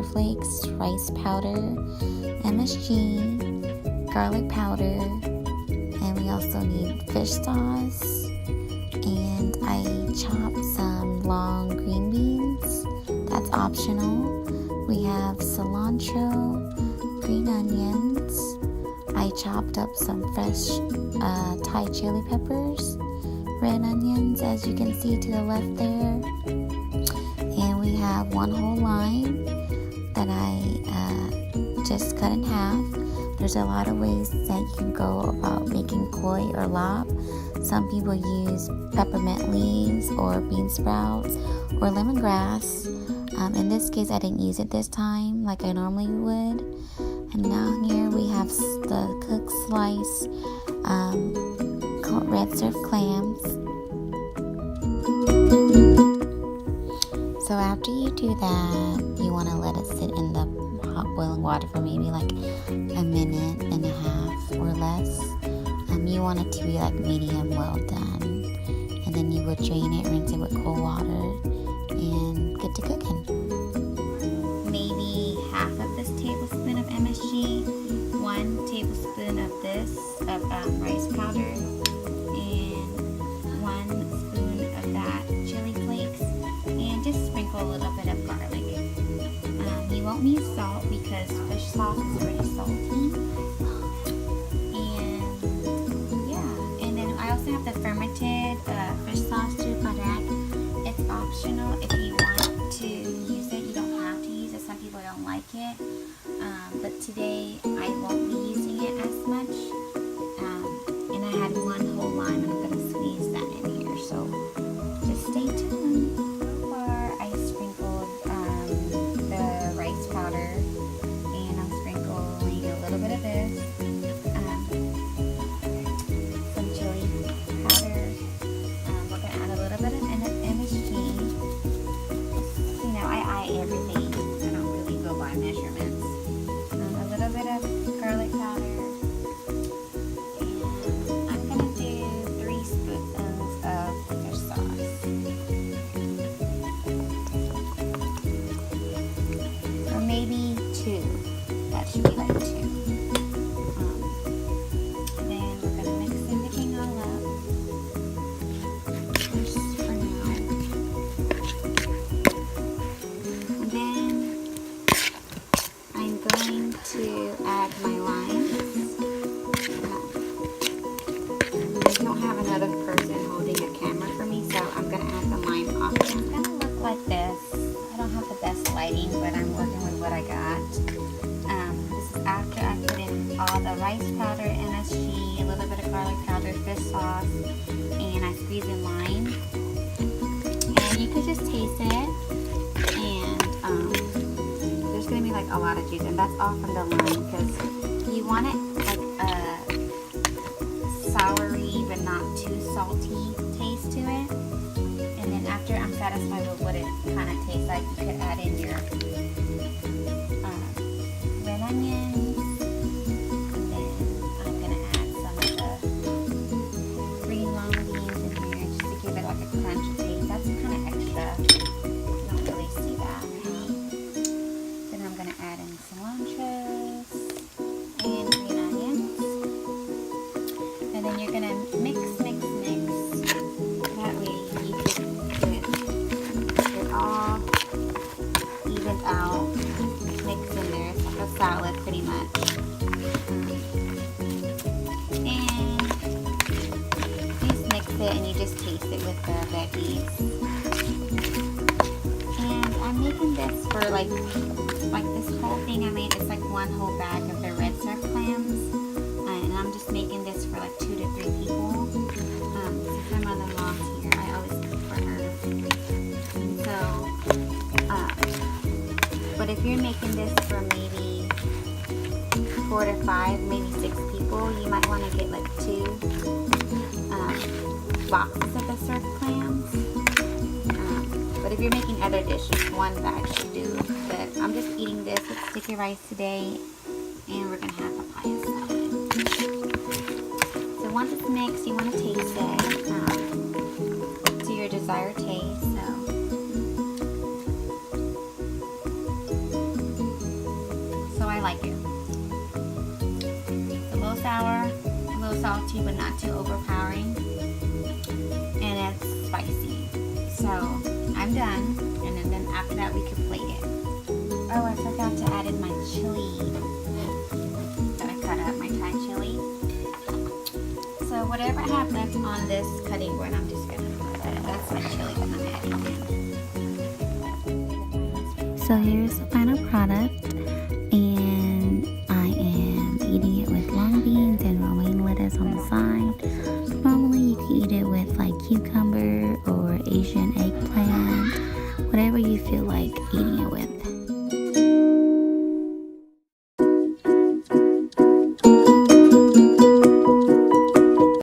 butter flakes, rice powder, MSG, garlic powder, and we also need fish sauce. And I chopped some long green beans. That's optional. We have cilantro, green onions. I chopped up some fresh Thai chili peppers, red onions, as you can see to the left there. And we have one whole lime that I just cut in half. There's a lot of ways that you can go about making koi or lap. Some people use peppermint leaves or bean sprouts or lemongrass. In this case, I didn't use it this time like I normally would. And down here we have the cooked slice red surf clams. So after you do that, you want to let it sit in the hot boiling water for maybe like a minute and a half or less. You want it to be like medium well done, and then you would drain it, rinse it with cold water, and get to cooking. Maybe half of this tablespoon of MSG, 1 tablespoon of this rice powder, and 1 spoon of that chili flakes, and just sprinkle a little bit of garlic. You won't need salt because fish sauce is very salty. The fermented fish sauce to correct. It's optional if you want to use it. You don't have to use it. Some people don't like it. But today I won't be using it as much. And I had 1 whole lime and I'm going to squeeze that in here. So just stay tuned. So far I sprinkled the rice powder, and I'm sprinkling a little bit of this. Maybe 2. That should be like 2. Then we're going to mix everything all up. Just for now. And then I'm going to add my limes. I don't have another person holding a camera for me, so I'm going to add the lime off. It's going to look like this. I don't have the best lighting, but I'm working with what I got. This is after I put in all the rice powder, MSG, a little bit of garlic powder, fish sauce, and I squeeze in lime. And you could just taste it, and there's going to be like a lot of juice, and that's all from the lime because you want it like a soury but not too salty taste to it. And then after I'm satisfied with what it kind of tastes like, you could add in your red onions. And then I'm going to add some of the green long beans in here just to give it like a crunchy taste. That's kind of extra. You don't really see that. Then I'm going to add in cilantros and green onions. And then you're going to mix. That way you can get it all evened out, mixed in there. It's like a salad pretty much. And just mix it and you just taste it with the veggies. And I'm making this for like this whole thing I made. It's like 1 whole bag of the red surf clams. And I'm just making this for like 2 to 3 people. Since my mother-in-law's here, I always cook for her. So, but if you're making this for maybe 4 to 5, maybe 6 people, you might want to get like 2 boxes of the surf clams. But if you're making other dishes, 1 bag should do. But I'm just eating this with sticky rice today, and we're gonna have papaya salad. So once it's mixed, you want to taste it to your desired taste. So like it. It's a little sour, a little salty, but not too overpowering. And it's spicy. So I'm done. And then after that we can plate it. Oh, I forgot to add in my chili. So I cut up my Thai chili. So whatever I have left on this cutting board, I'm just gonna put that. That's my chili that I'm adding in. So here's the final product.